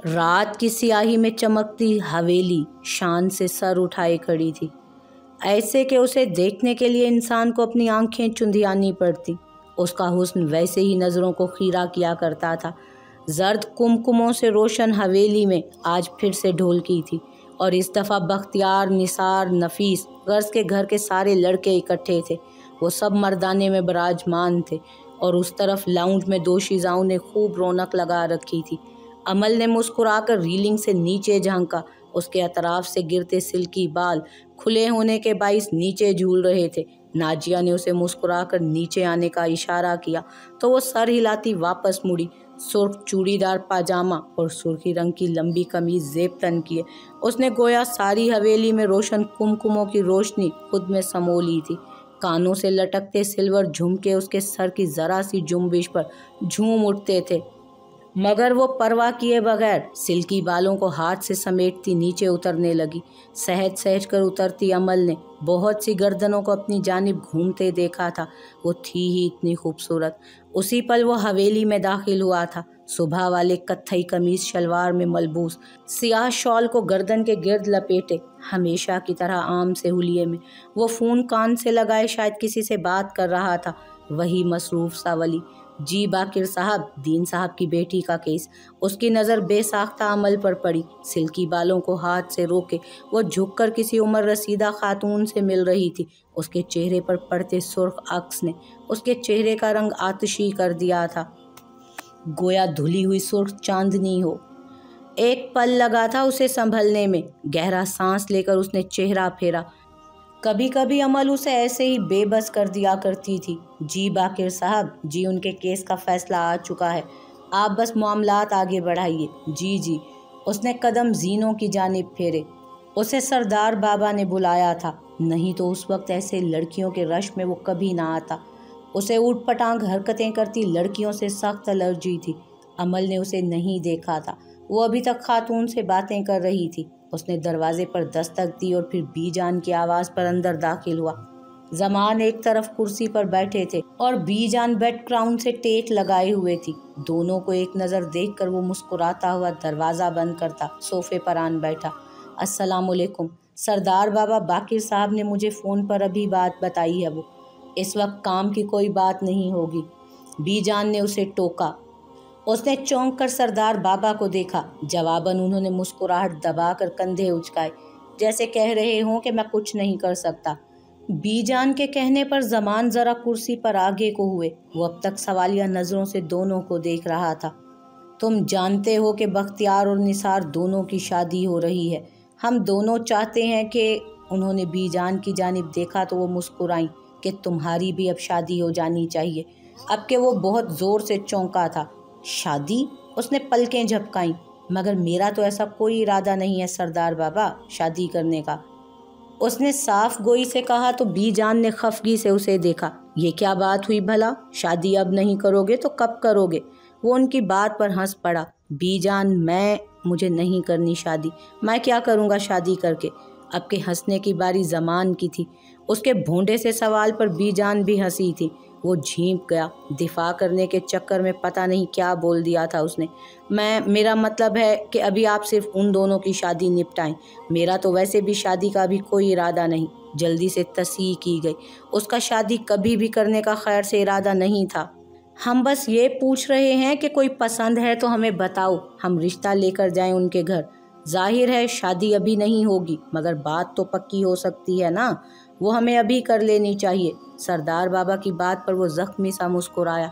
रात की स्याही में चमकती हवेली शान से सर उठाए खड़ी थी, ऐसे कि उसे देखने के लिए इंसान को अपनी आंखें चुंधियानी पड़ती। उसका हुस्न वैसे ही नज़रों को खीरा किया करता था। जर्द कुमकुमों से रोशन हवेली में आज फिर से ढोलकी थी और इस दफ़ा बख्तियार, निसार, नफीस गर्ज के घर के सारे लड़के इकट्ठे थे। वो सब मर्दाने में बराजमान थे और उस तरफ लाउंज में दोशीज़ाओं ने खूब रौनक लगा रखी थी। अमल ने मुस्कुराकर रीलिंग से नीचे झांका। उसके अतराफ से गिरते सिल्की बाल खुले होने के बाइस नीचे झूल रहे थे। नाजिया ने उसे मुस्कुराकर नीचे आने का इशारा किया तो वो सर हिलाती वापस मुड़ी। सुर्ख चूड़ीदार पाजामा और सुर्खी रंग की लंबी कमीज जेब तन किए उसने गोया सारी हवेली में रोशन कुमकुमों की रोशनी खुद में समो ली थी। कानों से लटकते सिल्वर झुमके उसके सर की जरा सी जुम्बिश पर झूम उठते थे, मगर वो परवाह किए बगैर सिल्की बालों को हाथ से समेटती नीचे उतरने लगी। सहज सहज कर उतरती अमल ने बहुत सी गर्दनों को अपनी जानिब घूमते देखा था। वो थी ही इतनी खूबसूरत। उसी पल वो हवेली में दाखिल हुआ था। सुबह वाले कत्थई कमीज शलवार में मलबूस, सियाह शॉल को गर्दन के गिर्द लपेटे, हमेशा की तरह आम से हुलिये में वो फ़ोन कान से लगाए शायद किसी से बात कर रहा था। वही मसरूफ सा वली, जी बाकिर साहब, दीन साहब की बेटी का केस। उसकी नज़र बेसाख्ता अमल पर पड़ी। सिल्की बालों को हाथ से रोके वो झुककर किसी उम्र रसीदा खातून से मिल रही थी। उसके चेहरे पर पड़ते सुर्ख अक्स ने उसके चेहरे का रंग आतिशी कर दिया था, गोया धुली हुई सुर्ख चांदनी हो। एक पल लगा था उसे संभलने में। गहरा सांस लेकर उसने चेहरा फेरा। कभी कभी अमल उसे ऐसे ही बेबस कर दिया करती थी। जी बाकिर साहब, जी उनके केस का फैसला आ चुका है, आप बस मामलात आगे बढ़ाइए। जी जी। उसने कदम जीनों की जानिब फेरे। उसे सरदार बाबा ने बुलाया था, नहीं तो उस वक्त ऐसे लड़कियों के रश में वो कभी ना आता। उसे ऊट पटांग हरकतें करती लड़कियों से सख्त एलर्जी थी। अमल ने उसे नहीं देखा था, वो अभी तक खातून से बातें कर रही थी। उसने दरवाजे पर दस्तक दी और फिर बीजान की आवाज़ पर अंदर दाखिल हुआ। जमान एक तरफ कुर्सी पर बैठे थे और बीजान बेड क्राउन से टेक लगाए हुए थी। दोनों को एक नज़र देखकर वो मुस्कुराता हुआ दरवाज़ा बंद करता सोफे पर आन बैठा। अस्सलामुअलैकुम सरदार बाबा, बाकिर साहब ने मुझे फ़ोन पर अभी बात बताई है, वो इस वक्त काम की कोई बात नहीं होगी। बीजान ने उसे टोका। उसने चौंक कर सरदार बाबा को देखा। जवाबन उन्होंने मुस्कुराहट दबाकर कंधे उचकाए, जैसे कह रहे हों कि मैं कुछ नहीं कर सकता। बीजान के कहने पर जमान ज़रा कुर्सी पर आगे को हुए। वो अब तक सवालिया नज़रों से दोनों को देख रहा था। तुम जानते हो कि बख्तियार और निसार दोनों की शादी हो रही है। हम दोनों चाहते हैं कि उन्होंने बीजान की जानिब देखा तो वो मुस्कुराई कि तुम्हारी भी अब शादी हो जानी चाहिए। अब के वो बहुत ज़ोर से चौंका था। शादी? उसने पलकें झपकाईं। मगर मेरा तो ऐसा कोई इरादा नहीं है सरदार बाबा शादी करने का, उसने साफ गोई से कहा। तो बीजान ने खफगी से उसे देखा। ये क्या बात हुई भला? शादी अब नहीं करोगे तो कब करोगे? वो उनकी बात पर हंस पड़ा। बीजान, मुझे नहीं करनी शादी। मैं क्या करूँगा शादी करके? अब के हंसने की बारी जमान की थी। उसके भोंडे से सवाल पर बीजान भी हंसी थी। वो झींप गया। दिफा करने के चक्कर में पता नहीं क्या बोल दिया था उसने। मेरा मतलब है कि अभी आप सिर्फ उन दोनों की शादी निपटाएं। मेरा तो वैसे भी शादी का भी कोई इरादा नहीं। जल्दी से तस्हीह की गई। उसका शादी कभी भी करने का खैर से इरादा नहीं था। हम बस ये पूछ रहे हैं कि कोई पसंद है तो हमें बताओ, हम रिश्ता लेकर जाएं उनके घर। जाहिर है शादी अभी नहीं होगी, मगर बात तो पक्की हो सकती है ना, वो हमें अभी कर लेनी चाहिए। सरदार बाबा की बात पर वो जख्मी सा मुस्कुराया।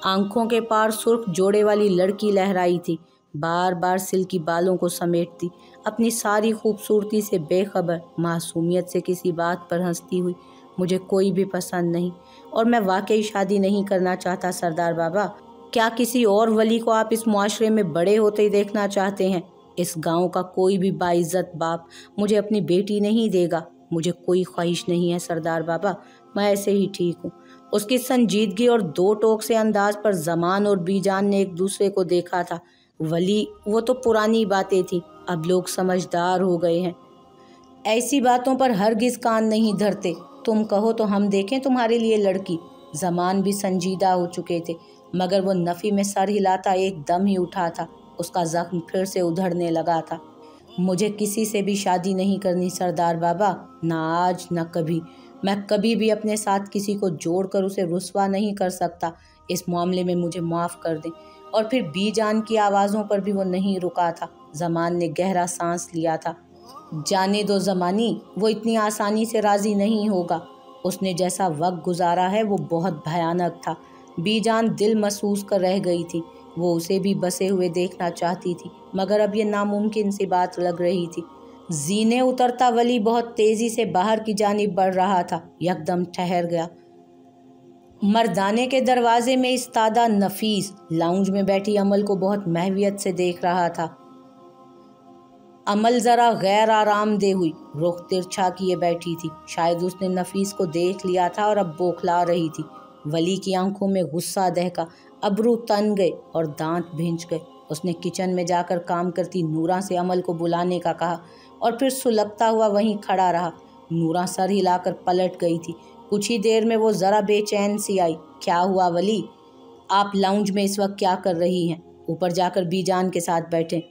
आंखों के पार सुर्ख जोड़े वाली लड़की लहराई थी, बार बार सिल्की बालों को समेटती, अपनी सारी खूबसूरती से बेखबर, मासूमियत से किसी बात पर हंसती हुई। मुझे कोई भी पसंद नहीं और मैं वाकई शादी नहीं करना चाहता सरदार बाबा। क्या किसी और वली को आप इस मुआशरे में बड़े होते ही देखना चाहते हैं? इस गांव का कोई भी बाइज्जत बाप मुझे अपनी बेटी नहीं देगा। मुझे कोई ख्वाहिश नहीं है सरदार बाबा, मैं ऐसे ही ठीक हूँ। उसकी संजीदगी और दो टोक से अंदाज पर जमान और बीजान ने एक दूसरे को देखा था। वली, वो तो पुरानी बातें थी, अब लोग समझदार हो गए हैं, ऐसी बातों पर हरगिज कान नहीं धरते। तुम कहो तो हम देखें तुम्हारे लिए लड़की। जमान भी संजीदा हो चुके थे, मगर वो नफ़ी में सर हिलाता एकदम ही उठा था। उसका जख्म फिर से उधड़ने लगा था। मुझे किसी से भी शादी नहीं करनी सरदार बाबा, ना आज ना कभी। मैं कभी भी अपने साथ किसी को जोड़कर उसे रुस्वा नहीं कर सकता। इस मामले में मुझे माफ़ कर दें। और फिर बीजान की आवाज़ों पर भी वो नहीं रुका था। जमान ने गहरा सांस लिया था। जाने दो ज़मानी, वो इतनी आसानी से राज़ी नहीं होगा। उसने जैसा वक्त गुजारा है वो बहुत भयानक था। बीजान दिल महसूस कर रह गई थी। वो उसे भी बसे हुए देखना चाहती थी, मगर अब ये नामुमकिन सी बात लग रही थी। जीने उतरता वली बहुत तेज़ी से बाहर की जानिब बढ़ रहा था। यकदम ठहर गया। मर्दाने के दरवाजे में इस्तादा नफीस लाउंज में बैठी अमल को बहुत महवियत से देख रहा था। अमल ज़रा गैर आरामदेह हुई, रुख तिरछा किए बैठी थी। शायद उसने नफीस को देख लिया था और अब बौखला रही थी। वली की आंखों में गुस्सा दहका, अबरू तन गए और दांत भिंच गए। उसने किचन में जाकर काम करती नूरा से अमल को बुलाने का कहा और फिर सुलगता हुआ वहीं खड़ा रहा। नूरा सर हिलाकर पलट गई थी। कुछ ही देर में वो ज़रा बेचैन सी आई। क्या हुआ वली, आप लाउंज में इस वक्त क्या कर रही हैं? ऊपर जाकर बीजान के साथ बैठें।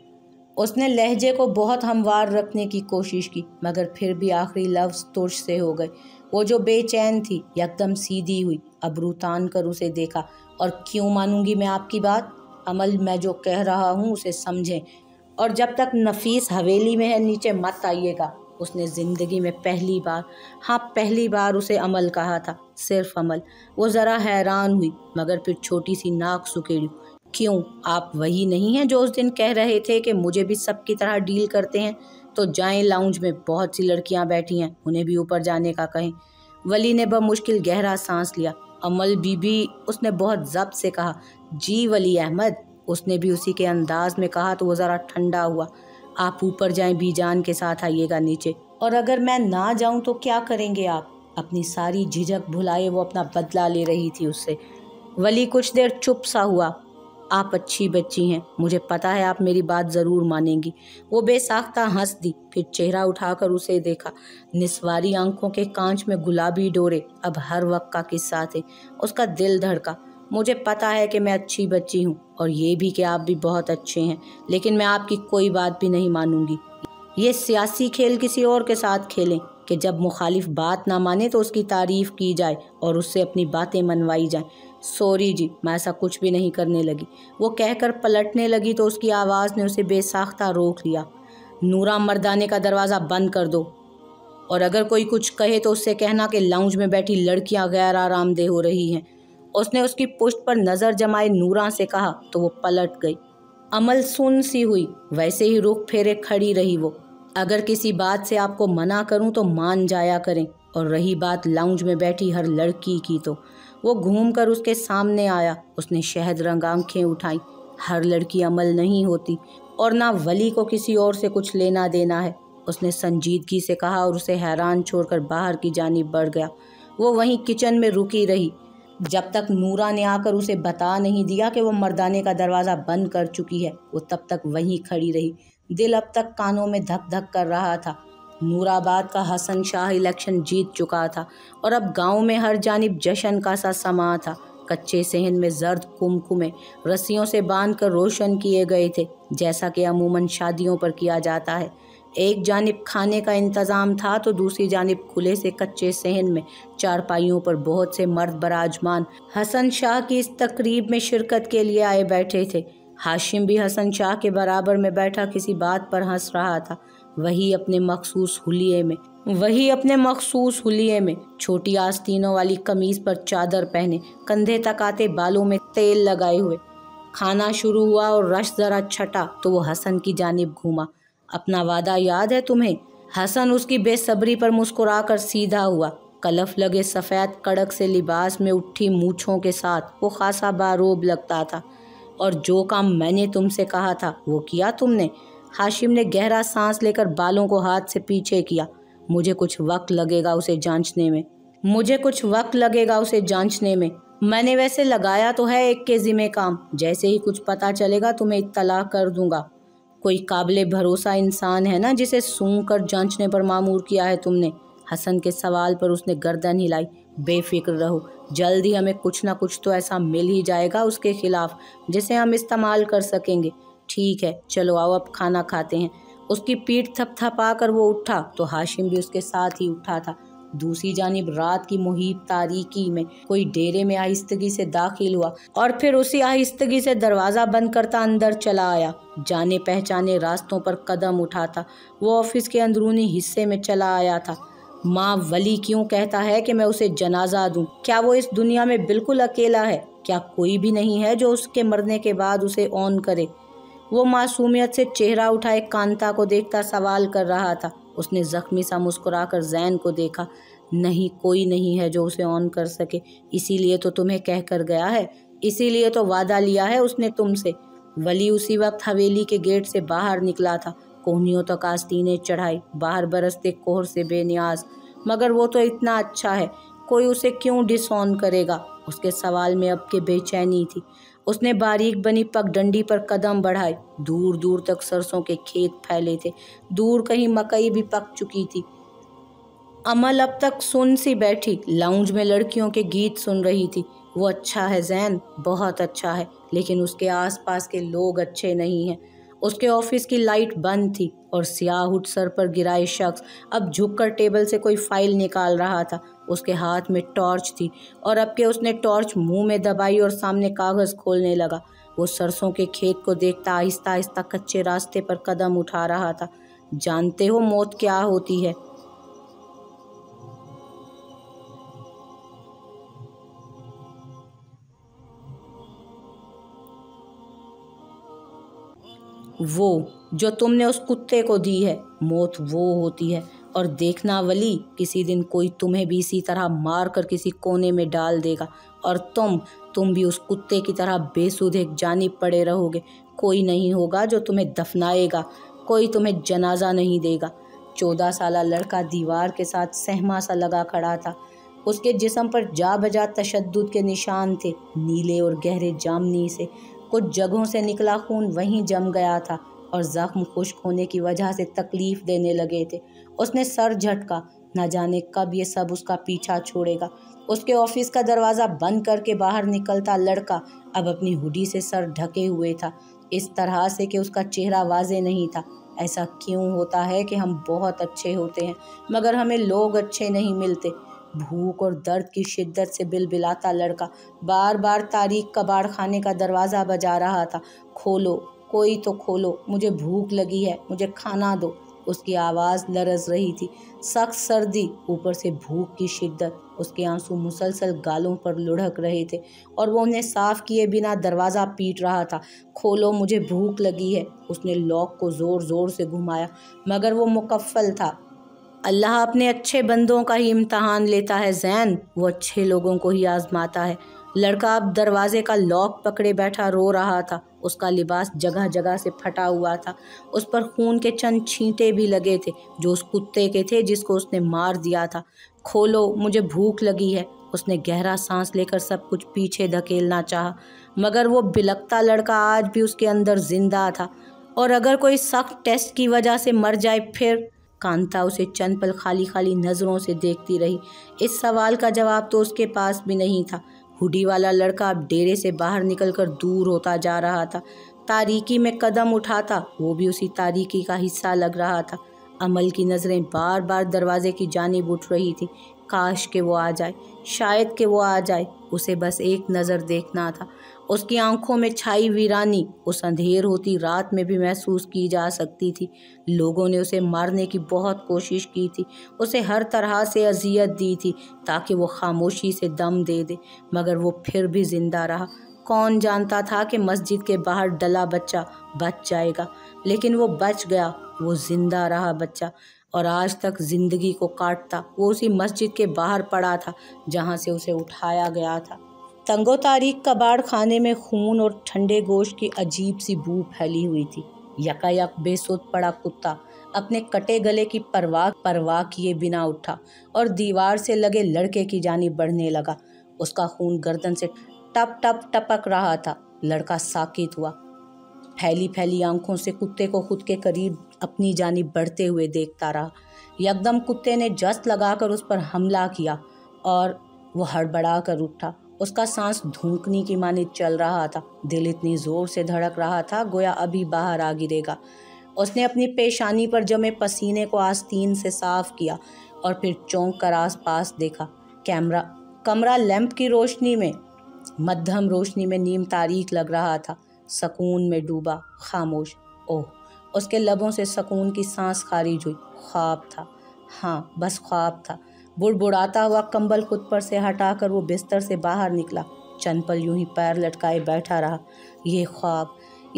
उसने लहजे को बहुत हमवार रखने की कोशिश की, मगर फिर भी आखिरी लफ्ज़ तुर्श से हो गए। वो जो बेचैन थी यकदम सीधी हुई, अबरू तान कर उसे देखा। और क्यों मानूंगी मैं आपकी बात? अमल, मैं जो कह रहा हूँ उसे समझें, और जब तक नफीस हवेली में है नीचे मत आइएगा। उसने ज़िंदगी में पहली बार, हाँ पहली बार उसे अमल कहा था, सिर्फ अमल। वो ज़रा हैरान हुई, मगर फिर छोटी सी नाक सुकेड़ी। क्यों, आप वही नहीं हैं जो उस दिन कह रहे थे कि मुझे भी सबकी तरह डील करते हैं? तो जाएं, लाउंज में बहुत सी लड़कियां बैठी हैं, उन्हें भी ऊपर जाने का कहें। वली ने बमुश्किल गहरा सांस लिया। अमल बीबी, उसने बहुत ज़ब्त से कहा। जी वली अहमद, उसने भी उसी के अंदाज में कहा तो वो ज़रा ठंडा हुआ। आप ऊपर जाएं, बीजान के साथ आइएगा नीचे। और अगर मैं ना जाऊं तो क्या करेंगे आप? अपनी सारी झिझक भुलाए वो अपना बदला ले रही थी उससे। वली कुछ देर चुप सा हुआ। आप अच्छी बच्ची हैं, मुझे पता है आप मेरी बात ज़रूर मानेंगी। वो बेसाख्ता हंस दी, फिर चेहरा उठाकर उसे देखा। निस्वारी आंखों के कांच में गुलाबी डोरे अब हर वक्त का किस्सा थे। उसका दिल धड़का। मुझे पता है कि मैं अच्छी बच्ची हूँ, और ये भी कि आप भी बहुत अच्छे हैं, लेकिन मैं आपकी कोई बात भी नहीं मानूंगी। ये सियासी खेल किसी और के साथ खेलें कि जब मुखालिफ बात ना माने तो उसकी तारीफ़ की जाए और उससे अपनी बातें मनवाई जाएं। सॉरी जी, मैं ऐसा कुछ भी नहीं करने लगी। वो कहकर पलटने लगी तो उसकी आवाज़ ने उसे बेसाख्ता रोक लिया। नूरा, मर्दाने का दरवाज़ा बंद कर दो, और अगर कोई कुछ कहे तो उससे कहना कि लाउंज में बैठी लड़कियां गैर आरामदेह हो रही हैं। उसने उसकी पुश्त पर नज़र जमाए नूरा से कहा तो वो पलट गई। अमल सुन सी हुई, वैसे ही रुख फेरे खड़ी रही वो। अगर किसी बात से आपको मना करूं तो मान जाया करें, और रही बात लाउंज में बैठी हर लड़की की तो। वो घूमकर उसके सामने आया। उसने शहद रंग आंखें उठाई। हर लड़की अमल नहीं होती, और ना वली को किसी और से कुछ लेना देना है, उसने संजीदगी से कहा, और उसे हैरान छोड़कर बाहर की जानिब बढ़ गया। वो वहीं किचन में रुकी रही जब तक नूरा ने आकर उसे बता नहीं दिया कि वो मर्दाने का दरवाज़ा बंद कर चुकी है। वो तब तक वहीं खड़ी रही। दिल अब तक कानों में धक धक कर रहा था। नूराबाद का हसन शाह इलेक्शन जीत चुका था, और अब गांव में हर जानिब जश्न का सा समा था। कच्चे सहन में जर्द कुमकुमे रस्सियों से बांधकर रोशन किए गए थे, जैसा कि अमूमन शादियों पर किया जाता है। एक जानिब खाने का इंतज़ाम था तो दूसरी जानिब खुले से कच्चे सहन में चारपाइयों पर बहुत से मर्द बराजमान हसन शाह की इस तकरीब में शिरकत के लिए आए बैठे थे। हाशिम भी हसन शाह के बराबर में बैठा किसी बात पर हंस रहा था। वही अपने मखसूस हुलिये में छोटी आस्तीनों वाली कमीज पर चादर पहने, कंधे तक आते बालों में तेल लगाए हुए। खाना शुरू हुआ और रश ज़रा छटा तो वो हसन की जानिब घूमा। अपना वादा याद है तुम्हें? हसन उसकी बेसब्री पर मुस्कुराकर सीधा हुआ। कलफ लगे सफ़ेद कड़क से लिबास में उठी मूछों के साथ वो खासा बारोब लगता था। और जो काम मैंने तुमसे कहा था वो किया तुमने? हाशिम ने गहरा सांस लेकर बालों को हाथ से पीछे किया। मुझे कुछ वक्त लगेगा उसे जांचने में। मैंने वैसे लगाया तो है एक के ज़िम्मे काम। जैसे ही कुछ पता चलेगा तुम्हें इत्तला कर दूंगा। कोई काबिले भरोसा इंसान है ना जिसे सूंघ कर जांचने पर मामूर किया है तुमने? हसन के सवाल पर उसने गर्दन हिलाई। बेफिक्र रहो, जल्द ही हमें कुछ ना कुछ तो ऐसा मिल ही जाएगा उसके खिलाफ जिसे हम इस्तेमाल कर सकेंगे। ठीक है, चलो आओ अब खाना खाते हैं। उसकी पीठ थपथपा कर वो उठा तो हाशिम भी उसके साथ ही उठा था। दूसरी जानिब रात की मुहीब तारीकी में कोई डेरे में आहिस्तगी से दाखिल हुआ और फिर उसी आहिस्तगी से दरवाज़ा बंद करता अंदर चला आया। जाने पहचाने रास्तों पर कदम उठाता वो ऑफिस के अंदरूनी हिस्से में चला आया था। माँ वली क्यों कहता है कि मैं उसे जनाजा दूं? क्या वो इस दुनिया में बिल्कुल अकेला है? क्या कोई भी नहीं है जो उसके मरने के बाद उसे ऑन करे? वो मासूमियत से चेहरा उठाए कांता को देखता सवाल कर रहा था। उसने जख्मी सा मुस्कुराकर जैन को देखा। नहीं, कोई नहीं है जो उसे ऑन कर सके, इसीलिए तो तुम्हें कह कर गया है, इसीलिए तो वादा लिया है उसने तुमसे। वली उसी वक्त हवेली के गेट से बाहर निकला था। कोहनियों तक आस्तीनें चढ़ाई, बाहर बरसते कोहर से बेनियाज। मगर वो तो इतना अच्छा है, कोई उसे क्यों डिसऑन करेगा? उसके सवाल में अब के बेचैनी थी। उसने बारीक बनी पगडंडी पर कदम बढ़ाए। दूर दूर तक सरसों के खेत फैले थे, दूर कहीं मकई भी पक चुकी थी। अमल अब तक सुन सी बैठी लाउंज में लड़कियों के गीत सुन रही थी। वो अच्छा है जैन, बहुत अच्छा है, लेकिन उसके आसपास के लोग अच्छे नहीं हैं। उसके ऑफिस की लाइट बंद थी और स्याह हुड सर पर गिराए शख्स अब झुककर टेबल से कोई फाइल निकाल रहा था। उसके हाथ में टॉर्च थी और अब के उसने टॉर्च मुंह में दबाई और सामने कागज़ खोलने लगा। वो सरसों के खेत को देखता आहिस्ता आहिस्ता कच्चे रास्ते पर कदम उठा रहा था। जानते हो मौत क्या होती है? वो जो तुमने उस कुत्ते को दी है, मौत वो होती है। और देखना वली, किसी दिन कोई तुम्हें भी इसी तरह मार कर किसी कोने में डाल देगा और तुम भी उस कुत्ते की तरह बेसुध जानिब पड़े रहोगे। कोई नहीं होगा जो तुम्हें दफनाएगा, कोई तुम्हें जनाजा नहीं देगा। 14 साला लड़का दीवार के साथ सहमा सा लगा खड़ा था। उसके जिस्म पर जा बजा तशद्दुद के निशान थे, नीले और गहरे जामनी से। कुछ जगहों से निकला खून वहीं जम गया था और जख्म खुश्क होने की वजह से तकलीफ देने लगे थे। उसने सर झटका, न जाने कब ये सब उसका पीछा छोड़ेगा। उसके ऑफिस का दरवाज़ा बंद करके बाहर निकलता लड़का अब अपनी हुडी से सर ढके हुए था, इस तरह से कि उसका चेहरा वाज़े नहीं था। ऐसा क्यों होता है कि हम बहुत अच्छे होते हैं मगर हमें लोग अच्छे नहीं मिलते? भूख और दर्द की शिद्दत से बिलबिलाता लड़का बार बार तारीक कबाड़ खाने का दरवाज़ा बजा रहा था। खोलो, कोई तो खोलो, मुझे भूख लगी है, मुझे खाना दो। उसकी आवाज़ लरज रही थी, सख्त सर्दी ऊपर से भूख की शिद्दत। उसके आंसू मुसलसल गालों पर लुढ़क रहे थे और वो उन्हें साफ किए बिना दरवाज़ा पीट रहा था। खोलो, मुझे भूख लगी है। उसने लॉक को ज़ोर ज़ोर से घुमाया मगर वो मुकफ्फल था। अल्लाह अपने अच्छे बंदों का ही इम्तहान लेता है जैन, वो अच्छे लोगों को ही आजमाता है। लड़का अब दरवाजे का लॉक पकड़े बैठा रो रहा था। उसका लिबास जगह जगह से फटा हुआ था। उस पर खून के चंद छींटे भी लगे थे जो उस कुत्ते के थे जिसको उसने मार दिया था। खोलो, मुझे भूख लगी है। उसने गहरा सांस लेकर सब कुछ पीछे धकेलना चाहा मगर वो बिलखता लड़का आज भी उसके अंदर जिंदा था। और अगर कोई सख्त टेस्ट की वजह से मर जाए फिर? कांता उसे चंद पल खाली खाली नज़रों से देखती रही। इस सवाल का जवाब तो उसके पास भी नहीं था। हुडी वाला लड़का अब डेरे से बाहर निकलकर दूर होता जा रहा था। तारीकी में कदम उठाता वो भी उसी तारीकी का हिस्सा लग रहा था। अमल की नज़रें बार बार दरवाजे की जानिब उठ रही थी। काश के वो आ जाए, शायद कि वो आ जाए। उसे बस एक नज़र देखना था। उसकी आंखों में छाई वीरानी उस अंधेर होती रात में भी महसूस की जा सकती थी। लोगों ने उसे मारने की बहुत कोशिश की थी, उसे हर तरह से अजियत दी थी ताकि वो खामोशी से दम दे दे, मगर वो फिर भी जिंदा रहा। कौन जानता था कि मस्जिद के बाहर डला बच्चा बच जाएगा, लेकिन वो बच गया। वो जिंदा रहा बच्चा, और आज तक जिंदगी को काटता वो उसी मस्जिद के बाहर पड़ा था जहाँ से उसे उठाया गया था। तंगो तारीख कबाड़ खाने में खून और ठंडे गोश्त की अजीब सी बू फैली हुई थी। यकायक बेसुध पड़ा कुत्ता अपने कटे गले की परवाह किए बिना उठा और दीवार से लगे लड़के की जानिब बढ़ने लगा। उसका खून गर्दन से टप टप टपक रहा था। लड़का साकित हुआ, फैली फैली आंखों से कुत्ते को खुद के करीब अपनी जानिब बढ़ते हुए देखता रहा। यकदम कुत्ते ने जस्त लगाकर उस पर हमला किया और वो हड़बड़ा कर उठा। اس کا سانس دھونکنے کی مانند چل رہا تھا، دل اتنی زور سے دھڑک رہا تھا گویا ابھی باہر آ گرے گا۔ اس نے اپنی پیشانی پر جمے پسینے کو آستین سے صاف کیا اور پھر چونک کر آس پاس دیکھا۔ کمرہ لیمپ کی روشنی میں، مدھم روشنی میں نیم تاریک لگ رہا تھا، سکون میں ڈوبا، خاموش۔ اوہ! اس کے لبوں سے سکون کی سانس خارج ہوئی۔ خواب تھا، ہاں بس خواب تھا۔ بڑبڑاتا ہوا کمبل خود پر سے ہٹا کر وہ بستر سے باہر نکلا، چند پل یوں ہی پیر لٹکائے بیٹھا رہا۔ یہ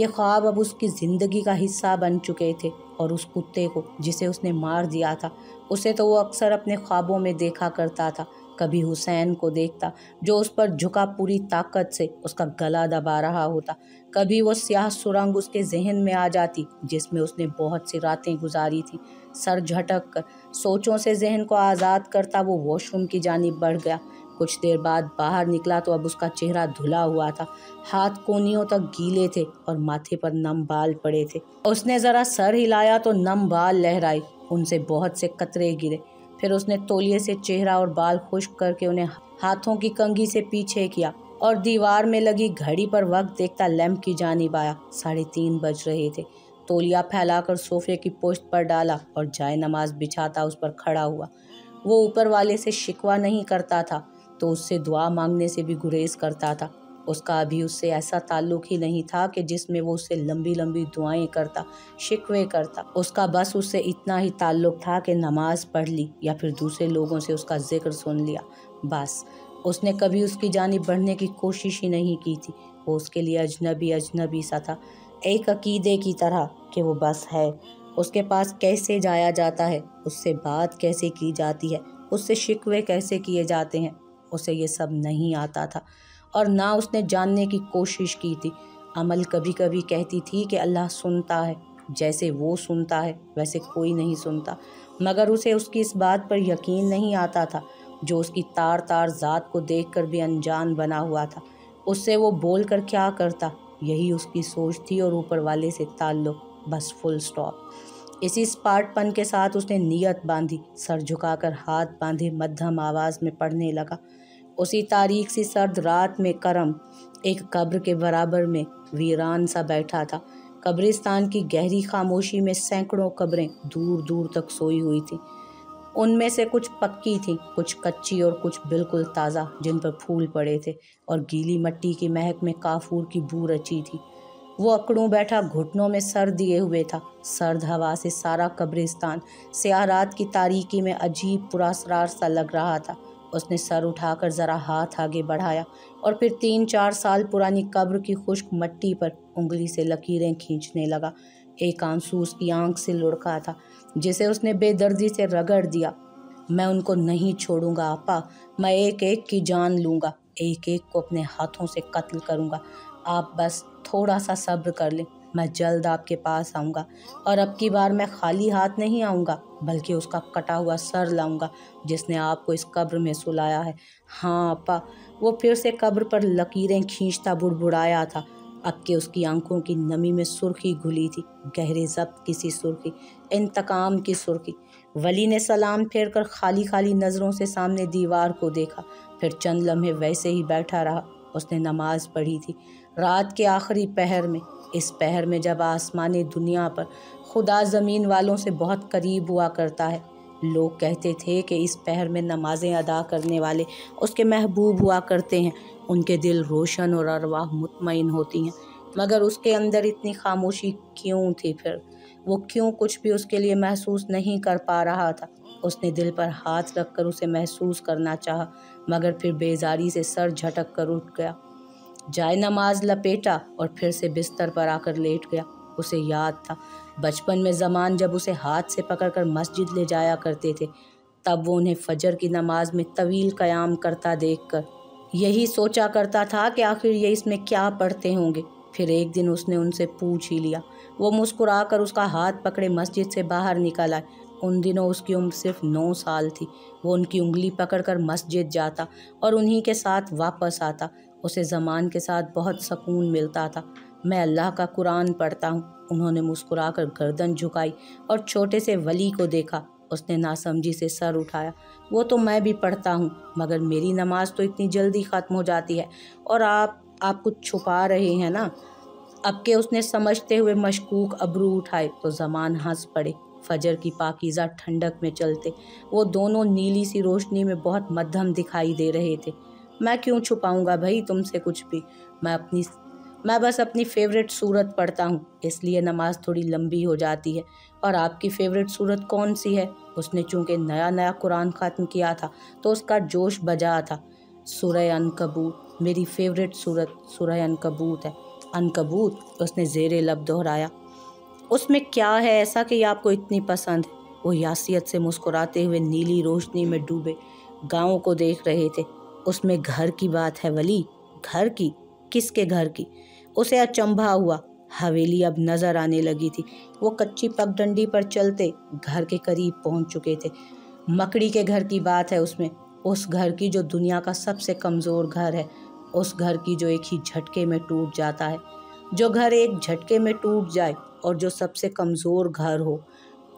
خواب اب اس کی زندگی کا حصہ بن چکے تھے، اور اس کتے کو جسے اس نے مار دیا تھا، اسے تو وہ اکثر اپنے خوابوں میں دیکھا کرتا تھا۔ کبھی حسین کو دیکھتا جو اس پر جھکا پوری طاقت سے اس کا گلا دبا رہا ہوتا، کبھی وہ سیاہ سرنگ اس کے ذہن میں آ جاتی جس میں اس نے بہت سی راتیں گزاری تھیں۔ سر جھٹک کر سوچوں سے ذہن کو آزاد کرتا وہ واش روم کی جانب بڑھ گیا۔ کچھ دیر بعد باہر نکلا تو اب اس کا چہرہ دھلا ہوا تھا، ہاتھ کونیوں تک گیلے تھے اور ماتھے پر نم بال پڑے تھے۔ اس نے ذرا سر ہلایا تو نم بال لہرائے، ان سے بہت سے قطرے گرے۔ پھر اس نے تولیے سے چہرہ اور بال خشک کر کے انہیں ہاتھوں کی کنگھی سے پیچھے کیا اور دیوار میں لگی گھڑی پر وقت دیکھتا لیمپ کی جانب آیا۔ 3:30 بج رہے تھے۔ تولیہ پھیلا کر صوفے کی پشت پر ڈالا اور جائے نماز بچھاتا اس پر کھڑا ہوا۔ وہ اوپر والے سے شکوہ نہیں کرتا تھا تو اس سے دعا مانگنے سے بھی گریز کرتا تھا۔ اس کا ابھی اس سے ایسا تعلق ہی نہیں تھا کہ جس میں وہ اس سے لمبی لمبی دعائیں کرتا، شکوے کرتا۔ اس کا بس اس سے اتنا ہی تعلق تھا کہ نماز پڑھ لی یا پھر دوسرے لوگوں سے اس کا ذکر سن لیا، بس۔ اس نے کبھی اس کی جانب بڑھنے کی کوشش ہی نہیں کی تھی۔ وہ اس کے لیے اجنبی سا تھا، ایک عقیدے کی طرح کہ وہ بس ہے۔ اس کے پاس کیسے جایا جاتا ہے، اس سے بات کیسے کی جاتی ہے، اس سے شکوے کیسے کیے جاتے ہیں، اسے یہ سب نہیں آتا تھا، اور نہ اس نے جاننے کی کوشش کی تھی۔ عمل کبھی کبھی کہتی تھی کہ اللہ سنتا ہے، جیسے وہ سنتا ہے ویسے کوئی نہیں سنتا، مگر اسے اس کی اس بات پر یقین نہیں آتا تھا جو اس کی تار تار ذات کو دیکھ کر بھی انجان بنا ہوا تھا۔ اس سے وہ بول کر کیا کرتا، یہی اس کی سوچ تھی، اور اوپر والے سے تعلق، بس فل سٹاپ۔ اسی اسپاٹ پن کے ساتھ اس نے نیت باندھی، سر جھکا کر ہاتھ باندھے مدھم آواز میں پڑھنے لگا۔ اسی تاریک سی سرد رات میں کرم ایک قبر کے برابر میں ویران سا بیٹھا تھا۔ قبرستان کی گہری خاموشی میں سینکڑوں قبریں دور دور تک سوئی ہوئی تھیں۔ ان میں سے کچھ پکی تھیں، کچھ کچی اور کچھ بالکل تازہ، جن پر پھول پڑے تھے اور گیلی مٹی کی مہک میں کافور کی بو رچی تھی۔ وہ اکڑوں بیٹھا گھٹنوں میں سر دیے ہوئے تھا۔ سرد ہوا سے سارا قبرستان سیاہ رات کی تاریکی میں عجیب پراسرار سا لگ رہا تھا۔ اس نے سر اٹھا کر ذرا ہاتھ آگے بڑھایا اور پھر 3-4 سال پرانی قبر کی خشک مٹی پر انگلی سے لکیریں کھینچنے لگا۔ ایک آنسو اس کی آنکھ سے لڑکا تھا جسے اس نے بے دردی سے رگڑ دیا۔ میں ان کو نہیں چھوڑوں گا آپا، میں ایک ایک کی جان لوں گا، ایک ایک کو اپنے ہاتھوں سے قتل کروں گا، آپ بس تھوڑا سا صبر کر لیں، میں جلد آپ کے پاس آؤں گا، اور اب کی بار میں خالی ہاتھ نہیں آؤں گا بلکہ اس کا کٹا ہوا سر لاؤں گا جس نے آپ کو اس قبر میں سلایا ہے۔ ہاں آپا، وہ پھر سے قبر پر لکیریں کھینچتا بڑبڑایا تھا، اب کہ اس کی آنکھوں کی نمی میں سرخی گھلی تھی، گہرے ضبط کی سی سرخی، انتقام کی سرخی۔ ولی نے سلام پھیر کر خالی خالی نظروں سے سامنے دیوار کو دیکھا، پھر چند لمحے ویسے ہی بیٹھا رہا۔ اس نے نماز پڑھی تھی رات کے آخری پہر میں، اس پہر میں جب آسمان دنیا پر خدا زمین والوں سے بہت قریب ہوا کرتا ہے۔ لوگ کہتے تھے کہ اس پہر میں نمازیں ادا کرنے والے اس کے محبوب ہوا کرتے ہیں، ان کے دل روشن اور ارواح مطمئن ہوتی ہیں، مگر اس کے اندر اتنی خاموشی کیوں تھی؟ پھر وہ کیوں کچھ بھی اس کے لیے محسوس نہیں کر پا رہا تھا؟ اس نے دل پر ہاتھ رکھ کر اسے محسوس کرنا چاہا، مگر پھر بیزاری سے سر جھٹک کر اٹھ گیا، جائے نماز لپیٹا اور پھر سے بستر پر آ کر لیٹ گیا۔ اسے یاد تھا بچپن میں زمان جب اسے ہاتھ سے پکڑ کر مسجد لے جایا کرتے تھے، تب وہ انہیں فجر کی نماز میں طویل قیام کرتا دیکھ کر یہی سوچا کرتا تھا کہ آخر یہ اس میں کیا پڑھتے ہوں گے۔ پھر ایک دن اس نے ان سے پوچھ ہی لیا۔ وہ مسکرا کر اس کا ہاتھ پکڑے مسجد سے باہر نکل آئے۔ ان دنوں اس کی عمر صرف 9 سال تھی۔ وہ ان کی انگلی پکڑ کر مسجد جاتا اور انہی کے ساتھ واپس آتا۔ اسے زمان کے ساتھ بہت سکون ملتا تھا۔ میں اللہ کا قرآن پڑھتا ہوں۔ انہوں نے مسکرا کر گردن جھکائی اور چھوٹے سے ولی کو دیکھا۔ उसने नासमझी से सर उठाया। वो तो मैं भी पढ़ता हूँ, मगर मेरी नमाज तो इतनी जल्दी ख़त्म हो जाती है, और आप कुछ छुपा रहे हैं ना। अब के उसने समझते हुए मशकूक अबरू उठाए तो ज़मान हंस पड़े। फजर की पाकीज़ा ठंडक में चलते वो दोनों नीली सी रोशनी में बहुत मध्यम दिखाई दे रहे थे। मैं क्यों छुपाऊंगा भाई तुमसे कुछ भी। मैं बस अपनी फ़ेवरेट सूरत पढ़ता हूँ, इसलिए नमाज थोड़ी लंबी हो जाती है। और आपकी फ़ेवरेट सूरत कौन सी है? उसने चूँकि नया नया कुरान ख़त्म किया था तो उसका जोश बजा था। सूरह अनकबूत मेरी फ़ेवरेट सूरत सूरह अनकबूत है। अनकबूत, उसने ज़ेरे लब दोहराया। उसमें क्या है ऐसा कि आपको इतनी पसंद है? वो यासियत से मुस्कुराते हुए नीली रोशनी में डूबे गाँव को देख रहे थे। उसमें घर की बात है वली। घर की? किसके घर की? उसे अचंभा हुआ। हवेली अब नज़र आने लगी थी। वो कच्ची पगडंडी पर चलते घर के करीब पहुंच चुके थे। मकड़ी के घर की बात है उसमें। उस घर की जो दुनिया का सबसे कमज़ोर घर है। उस घर की जो एक ही झटके में टूट जाता है। जो घर एक झटके में टूट जाए और जो सबसे कमज़ोर घर हो।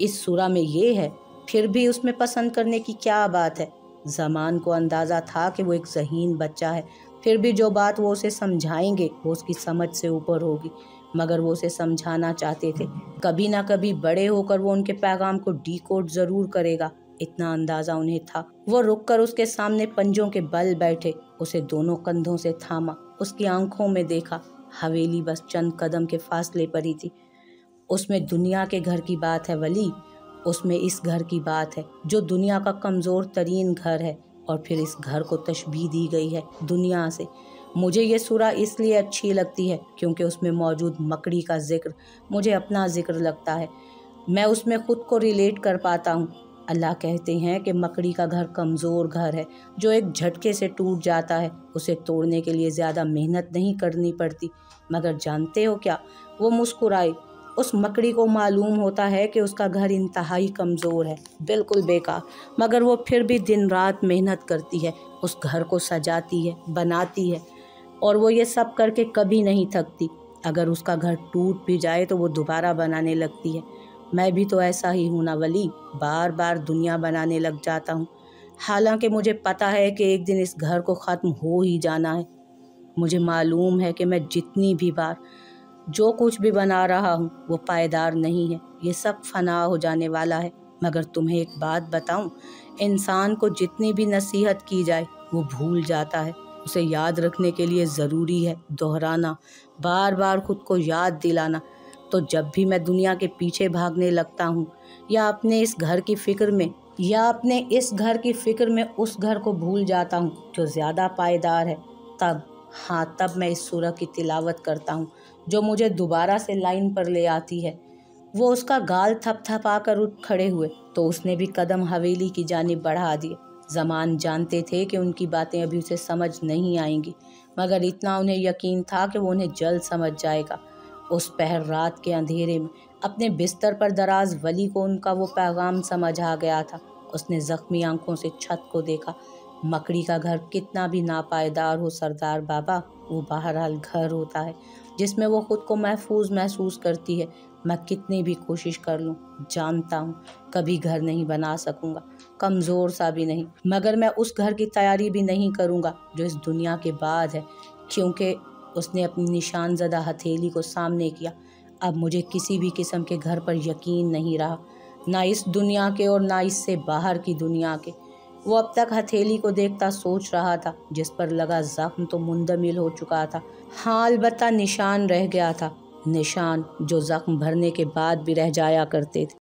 इस सूरा में ये है, फिर भी उसमें पसंद करने की क्या बात है? ज़मान को अंदाज़ा था कि वो एक ज़हीन बच्चा है, फिर भी जो बात वो उसे समझाएंगे वो उसकी समझ से ऊपर होगी, मगर वो उसे समझाना चाहते थे। कभी ना कभी बड़े होकर वो उनके पैगाम को डिकोड ज़रूर करेगा, इतना अंदाज़ा उन्हें था। वो रुककर उसके सामने पंजों के बल बैठे, उसे दोनों कंधों से थामा, उसकी आंखों में देखा। हवेली बस चंद कदम के फासले पर ही थी। उसमें दुनिया के घर की बात है वली। उसमें इस घर की बात है जो दुनिया का कमज़ोर तरीन घर है, और फिर इस घर को तशबीह दी गई है दुनिया से। मुझे ये सूरा इसलिए अच्छी लगती है क्योंकि उसमें मौजूद मकड़ी का जिक्र मुझे अपना जिक्र लगता है। मैं उसमें ख़ुद को रिलेट कर पाता हूँ। अल्लाह कहते हैं कि मकड़ी का घर कमज़ोर घर है जो एक झटके से टूट जाता है। उसे तोड़ने के लिए ज़्यादा मेहनत नहीं करनी पड़ती। मगर जानते हो क्या? वो मुस्कुराए। उस मकड़ी को मालूम होता है कि उसका घर इंतहाई कमज़ोर है, बिल्कुल बेकार, मगर वो फिर भी दिन रात मेहनत करती है, उस घर को सजाती है, बनाती है, और वो ये सब करके कभी नहीं थकती। अगर उसका घर टूट भी जाए तो वो दोबारा बनाने लगती है। मैं भी तो ऐसा ही हूँ ना वली, बार बार दुनिया बनाने लग जाता हूँ। हालांकि मुझे पता है कि एक दिन इस घर को ख़त्म हो ही जाना है। मुझे मालूम है कि मैं जितनी भी बार जो कुछ भी बना रहा हूँ वो पायदार नहीं है, ये सब फना हो जाने वाला है। मगर तुम्हें एक बात बताऊँ, इंसान को जितनी भी नसीहत की जाए वो भूल जाता है। उसे याद रखने के लिए ज़रूरी है दोहराना, बार बार खुद को याद दिलाना। तो जब भी मैं दुनिया के पीछे भागने लगता हूँ या अपने इस घर की फ़िक्र में उस घर को भूल जाता हूँ जो ज़्यादा पायदार है, तब मैं इस सूरह की तिलावत करता हूँ जो मुझे दोबारा से लाइन पर ले आती है। वो उसका गाल थपथपा कर उठ खड़े हुए तो उसने भी कदम हवेली की जानिब बढ़ा दिए। ज़मान जानते थे कि उनकी बातें अभी उसे समझ नहीं आएंगी, मगर इतना उन्हें यकीन था कि वो उन्हें जल्द समझ जाएगा। उस पहर रात के अंधेरे में अपने बिस्तर पर दराज वली को उनका वो पैगाम समझ आ गया था। उसने ज़ख्मी आंखों से छत को देखा। मकड़ी का घर कितना भी नापायदार हो सरदार बाबा, वो बहरहाल घर होता है जिसमें वो ख़ुद को महफूज महसूस करती है। मैं कितनी भी कोशिश कर लूँ, जानता हूँ कभी घर नहीं बना सकूँगा, कमज़ोर सा भी नहीं, मगर मैं उस घर की तैयारी भी नहीं करूँगा जो इस दुनिया के बाद है, क्योंकि उसने अपनी निशान ज़दा हथेली को सामने किया। अब मुझे किसी भी किस्म के घर पर यकीन नहीं रहा, ना इस दुनिया के और ना इससे बाहर की दुनिया के। वो अब तक हथेली को देखता सोच रहा था, जिस पर लगा ज़ख्म तो मुंदमिल हो चुका था। हाँ, अलबत्ता निशान रह गया था, निशान जो ज़ख्म भरने के बाद भी रह जाया करते थे।